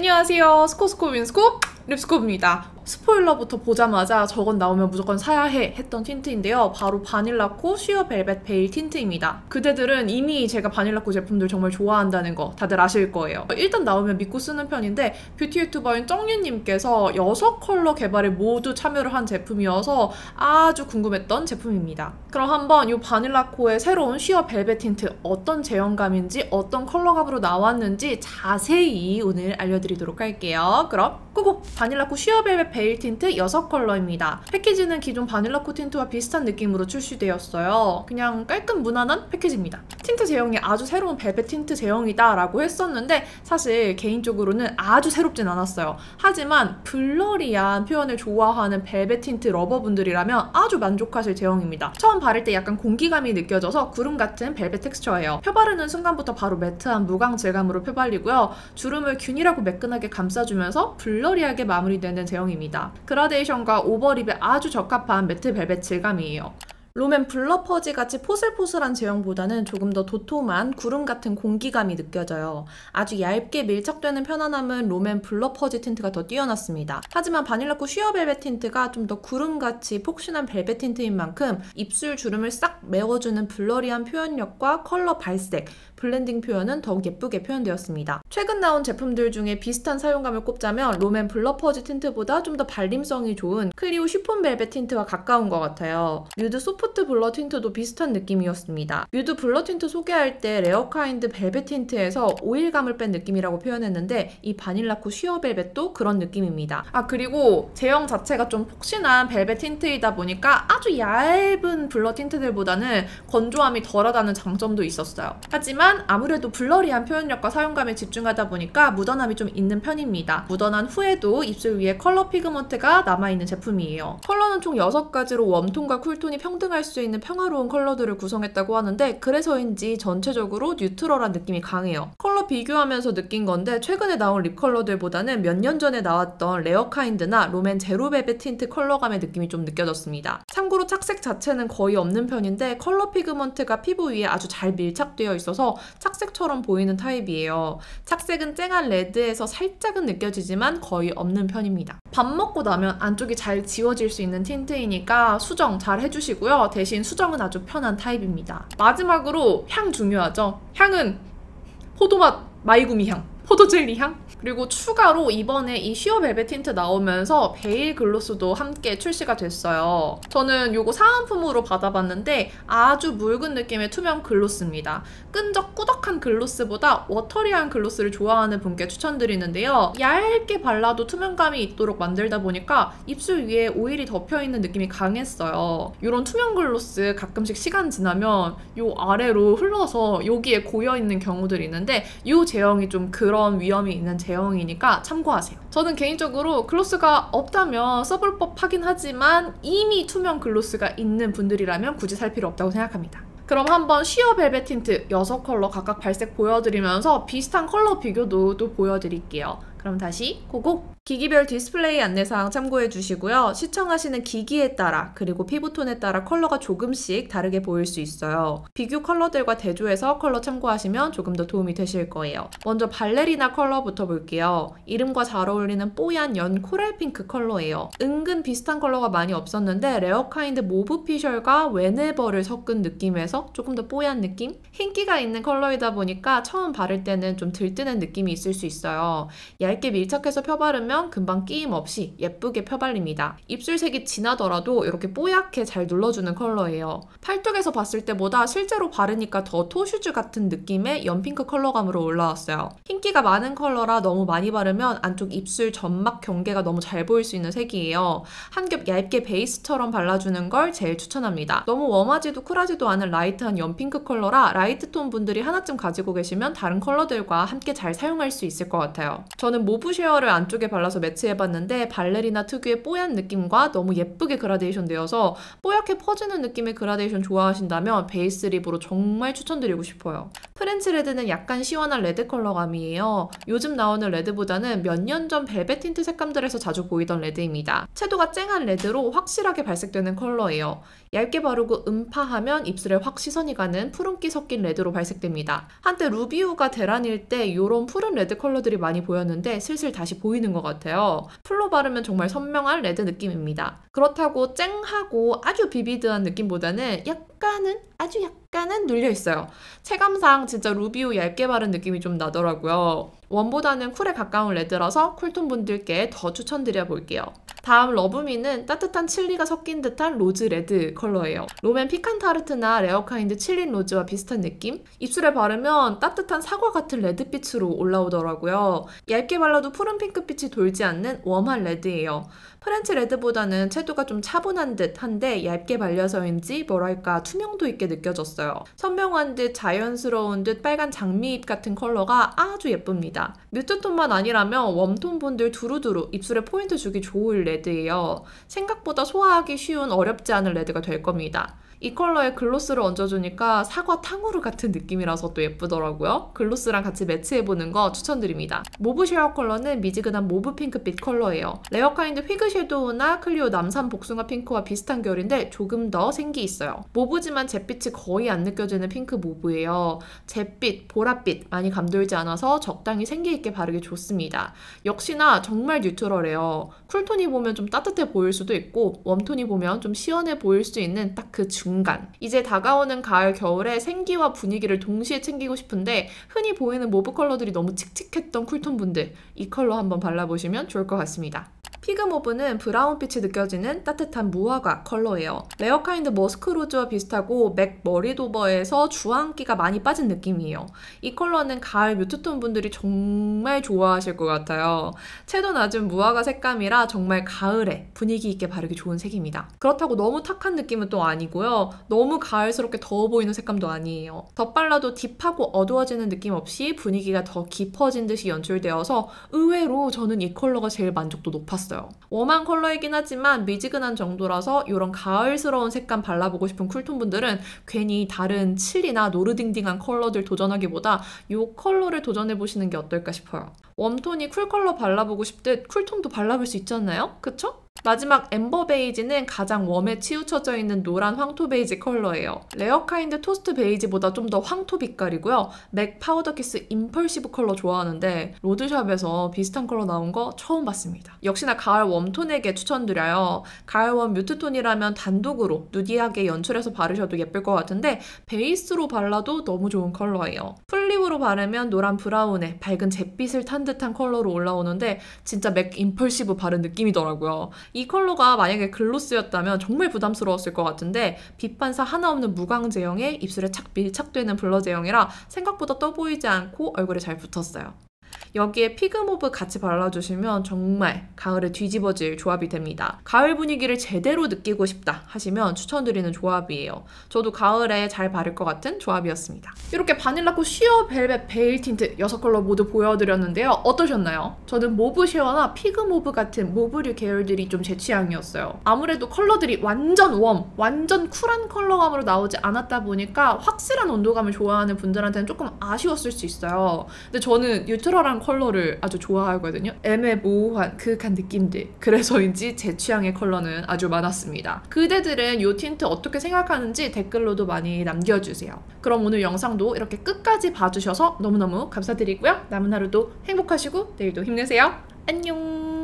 안녕하세요. 스코스코 윈스코 립스코입니다. 스포일러부터 보자마자 저건 나오면 무조건 사야 해 했던 틴트인데요. 바로 바닐라코 쉬어 벨벳 베일 틴트입니다. 그대들은 이미 제가 바닐라코 제품들 정말 좋아한다는 거 다들 아실 거예요. 일단 나오면 믿고 쓰는 편인데 뷰티 유튜버인 쩡유님께서 6컬러 개발에 모두 참여를 한 제품이어서 아주 궁금했던 제품입니다. 그럼 한번 이 바닐라코의 새로운 쉬어 벨벳 틴트 어떤 제형감인지 어떤 컬러감으로 나왔는지 자세히 오늘 알려드리도록 할게요. 그럼 고고! 바닐라코 쉬어 벨벳 베일 틴트 6컬러입니다. 패키지는 기존 바닐라코 틴트와 비슷한 느낌으로 출시되었어요. 그냥 깔끔 무난한 패키지입니다. 틴트 제형이 아주 새로운 벨벳 틴트 제형이다 라고 했었는데 사실 개인적으로는 아주 새롭진 않았어요. 하지만 블러리한 표현을 좋아하는 벨벳 틴트 러버분들이라면 아주 만족하실 제형입니다. 처음 바를 때 약간 공기감이 느껴져서 구름 같은 벨벳 텍스처예요. 펴바르는 순간부터 바로 매트한 무광 질감으로 펴발리고요. 주름을 균일하고 매끈하게 감싸주면서 블러리하게 마무리되는 제형입니다. 그라데이션과 오버립에 아주 적합한 매트 벨벳 질감이에요. 롬앤 블러 퍼지 같이 포슬포슬한 제형보다는 조금 더 도톰한 구름 같은 공기감이 느껴져요. 아주 얇게 밀착되는 편안함은 롬앤 블러 퍼지 틴트가 더 뛰어났습니다. 하지만 바닐라코 쉬어 벨벳 틴트가 좀 더 구름같이 폭신한 벨벳 틴트인 만큼 입술 주름을 싹 메워주는 블러리한 표현력과 컬러 발색, 블렌딩 표현은 더욱 예쁘게 표현되었습니다. 최근 나온 제품들 중에 비슷한 사용감을 꼽자면 롬앤 블러 퍼지 틴트보다 좀 더 발림성이 좋은 클리오 쉬폰 벨벳 틴트와 가까운 것 같아요. 뮤드 소프트 블러 틴트도 비슷한 느낌이었습니다. 뮤드 블러 틴트 소개할 때 레어카인드 벨벳 틴트에서 오일감을 뺀 느낌이라고 표현했는데 이 바닐라코 쉬어 벨벳도 그런 느낌입니다. 그리고 제형 자체가 좀 폭신한 벨벳 틴트이다 보니까 아주 얇은 블러 틴트들보다는 건조함이 덜하다는 장점도 있었어요. 하지만 아무래도 블러리한 표현력과 사용감에 집중하다 보니까 묻어남이 좀 있는 편입니다. 묻어난 후에도 입술 위에 컬러 피그먼트가 남아있는 제품이에요. 컬러는 총 6가지로 웜톤과 쿨톤이 평등할 수 있는 평화로운 컬러들을 구성했다고 하는데 그래서인지 전체적으로 뉴트럴한 느낌이 강해요. 컬러 비교하면서 느낀 건데 최근에 나온 립 컬러들보다는 몇 년 전에 나왔던 레어카인드나 롬앤 제로벨벳 틴트 컬러감의 느낌이 좀 느껴졌습니다. 참고로 착색 자체는 거의 없는 편인데 컬러 피그먼트가 피부 위에 아주 잘 밀착되어 있어서 착색처럼 보이는 타입이에요. 착색은 쨍한 레드에서 살짝은 느껴지지만 거의 없는 편입니다. 밥 먹고 나면 안쪽이 잘 지워질 수 있는 틴트이니까 수정 잘 해주시고요. 대신 수정은 아주 편한 타입입니다. 마지막으로 향 중요하죠. 향은 포도맛 마이구미 향, 포도젤리 향? 그리고 추가로 이번에 이 쉬어 벨벳 틴트 나오면서 베일 글로스도 함께 출시가 됐어요. 저는 요거 사은품으로 받아봤는데 아주 묽은 느낌의 투명 글로스입니다. 끈적 꾸덕한 글로스보다 워터리한 글로스를 좋아하는 분께 추천드리는데요. 얇게 발라도 투명감이 있도록 만들다 보니까 입술 위에 오일이 덮여있는 느낌이 강했어요. 이런 투명 글로스 가끔씩 시간 지나면 요 아래로 흘러서 여기에 고여있는 경우들이 있는데 이 제형이 좀 그런 위험이 있는 제형이니까 참고하세요. 저는 개인적으로 글로스가 없다면 써볼 법하긴 하지만 이미 투명 글로스가 있는 분들이라면 굳이 살 필요 없다고 생각합니다. 그럼 한번 쉬어 벨벳 틴트 6컬러 각각 발색 보여드리면서 비슷한 컬러 비교도 또 보여드릴게요. 그럼 다시 고고! 기기별 디스플레이 안내사항 참고해 주시고요. 시청하시는 기기에 따라 그리고 피부톤에 따라 컬러가 조금씩 다르게 보일 수 있어요. 비교 컬러들과 대조해서 컬러 참고하시면 조금 더 도움이 되실 거예요. 먼저 발레리나 컬러부터 볼게요. 이름과 잘 어울리는 뽀얀 연 코랄 핑크 컬러예요. 은근 비슷한 컬러가 많이 없었는데 레어카인드 모브 피셜과 웨네버를 섞은 느낌에서 조금 더 뽀얀 느낌? 흰기가 있는 컬러이다 보니까 처음 바를 때는 좀 들뜨는 느낌이 있을 수 있어요. 얇게 밀착해서 펴바르면 금방 끼임 없이 예쁘게 펴발립니다. 입술색이 진하더라도 이렇게 뽀얗게 잘 눌러주는 컬러예요. 팔뚝에서 봤을 때보다 실제로 바르니까 더 토슈즈 같은 느낌의 연핑크 컬러감으로 올라왔어요. 흰기가 많은 컬러라 너무 많이 바르면 안쪽 입술 점막 경계가 너무 잘 보일 수 있는 색이에요. 한 겹 얇게 베이스처럼 발라주는 걸 제일 추천합니다. 너무 웜하지도 쿨하지도 않은 라이트한 연핑크 컬러라 라이트 톤 분들이 하나쯤 가지고 계시면 다른 컬러들과 함께 잘 사용할 수 있을 것 같아요. 저는 모브 쉐어를 안쪽에 발라서 매치해봤는데 발레리나 특유의 뽀얀 느낌과 너무 예쁘게 그라데이션 되어서 뽀얗게 퍼지는 느낌의 그라데이션 좋아하신다면 베이스 립으로 정말 추천드리고 싶어요. 프렌치 레드는 약간 시원한 레드 컬러감이에요. 요즘 나오는 레드보다는 몇 년 전 벨벳 틴트 색감들에서 자주 보이던 레드입니다. 채도가 쨍한 레드로 확실하게 발색되는 컬러예요. 얇게 바르고 음파하면 입술에 확 시선이 가는 푸른기 섞인 레드로 발색됩니다. 한때 루비우가 대란일 때 이런 푸른 레드 컬러들이 많이 보였는데 슬슬 다시 보이는 것 같아요. 풀로 바르면 정말 선명한 레드 느낌입니다. 그렇다고 쨍하고 아주 비비드한 느낌보다는 아주 약간은 눌려있어요. 체감상 진짜 루비우 얇게 바른 느낌이 좀 나더라고요. 웜보다는 쿨에 가까운 레드라서 쿨톤 분들께 더 추천드려 볼게요. 다음 러브미는 따뜻한 칠리가 섞인 듯한 로즈 레드 컬러예요. 롬앤 피칸타르트나 레어카인드 칠린 로즈와 비슷한 느낌? 입술에 바르면 따뜻한 사과 같은 레드빛으로 올라오더라고요. 얇게 발라도 푸른 핑크빛이 돌지 않는 웜한 레드예요. 프렌치 레드보다는 채도가 좀 차분한 듯 한데 얇게 발려서인지 뭐랄까 투명도 있게 느껴졌어요. 선명한 듯 자연스러운 듯 빨간 장미잎 같은 컬러가 아주 예쁩니다. 뮤트톤만 아니라면 웜톤 분들 두루두루 입술에 포인트 주기 좋을 레드예요. 생각보다 소화하기 쉬운 어렵지 않은 레드가 될 겁니다. 이 컬러에 글로스를 얹어주니까 사과 탕후루 같은 느낌이라서 또 예쁘더라고요. 글로스랑 같이 매치해보는 거 추천드립니다. 모브 쉐어 컬러는 미지근한 모브 핑크빛 컬러예요. 레어카인드 휘그 섀도우나 클리오 남산 복숭아 핑크와 비슷한 결인데 조금 더 생기 있어요. 모브지만 잿빛이 거의 안 느껴지는 핑크 모브예요. 잿빛, 보랏빛 많이 감돌지 않아서 적당히 생기 있게 바르기 좋습니다. 역시나 정말 뉴트럴해요. 쿨톤이 보면 좀 따뜻해 보일 수도 있고 웜톤이 보면 좀 시원해 보일 수 있는 딱 그 중간. 이제 다가오는 가을, 겨울에 생기와 분위기를 동시에 챙기고 싶은데 흔히 보이는 모브 컬러들이 너무 칙칙했던 쿨톤 분들 이 컬러 한번 발라보시면 좋을 것 같습니다. 피그 모브는 브라운빛이 느껴지는 따뜻한 무화과 컬러예요. 레어카인드 머스크 로즈와 비슷하고 맥 머리도버에서 주황기가 많이 빠진 느낌이에요. 이 컬러는 가을 뮤트톤 분들이 정말 좋아하실 것 같아요. 채도 낮은 무화과 색감이라 정말 가을에 분위기 있게 바르기 좋은 색입니다. 그렇다고 너무 탁한 느낌은 또 아니고요. 너무 가을스럽게 더워 보이는 색감도 아니에요. 덧발라도 딥하고 어두워지는 느낌 없이 분위기가 더 깊어진 듯이 연출되어서 의외로 저는 이 컬러가 제일 만족도 높았어요. 웜한 컬러이긴 하지만 미지근한 정도라서 이런 가을스러운 색감 발라보고 싶은 쿨톤 분들은 괜히 다른 칠이나 노르딩딩한 컬러들 도전하기보다 이 컬러를 도전해보시는 게 어떨까 싶어요. 웜톤이 쿨 컬러 발라보고 싶듯 쿨톤도 발라볼 수 있잖아요? 그쵸? 마지막 엠버 베이지는 가장 웜에 치우쳐져 있는 노란 황토 베이지 컬러예요. 레어카인드 토스트 베이지보다 좀 더 황토 빛깔이고요. 맥 파우더 키스 임펄시브 컬러 좋아하는데 로드샵에서 비슷한 컬러 나온 거 처음 봤습니다. 역시나 가을 웜톤에게 추천드려요. 가을 웜 뮤트톤이라면 단독으로 누디하게 연출해서 바르셔도 예쁠 것 같은데 베이스로 발라도 너무 좋은 컬러예요. 풀립으로 바르면 노란 브라운에 밝은 잿빛을 탄 듯한 컬러로 올라오는데 진짜 맥 임펄시브 바른 느낌이더라고요. 이 컬러가 만약에 글로스였다면 정말 부담스러웠을 것 같은데 빛 반사 하나 없는 무광 제형에 입술에 착 밀착되는 블러 제형이라 생각보다 떠 보이지 않고 얼굴에 잘 붙었어요. 여기에 피그모브 같이 발라주시면 정말 가을에 뒤집어질 조합이 됩니다. 가을 분위기를 제대로 느끼고 싶다 하시면 추천드리는 조합이에요. 저도 가을에 잘 바를 것 같은 조합이었습니다. 이렇게 바닐라코 쉬어 벨벳 베일 틴트 6컬러 모두 보여드렸는데요. 어떠셨나요? 저는 모브 쉐어나 피그모브 같은 모브류 계열들이 좀 제 취향이었어요. 아무래도 컬러들이 완전 웜, 완전 쿨한 컬러감으로 나오지 않았다 보니까 확실한 온도감을 좋아하는 분들한테는 조금 아쉬웠을 수 있어요. 근데 저는 뉴트럴한 컬러를 아주 좋아하거든요. 애매모호한 그윽한 느낌들. 그래서인지 제 취향의 컬러는 아주 많았습니다. 그대들은 이 틴트 어떻게 생각하는지 댓글로도 많이 남겨주세요. 그럼 오늘 영상도 이렇게 끝까지 봐주셔서 너무너무 감사드리고요. 남은 하루도 행복하시고 내일도 힘내세요. 안녕.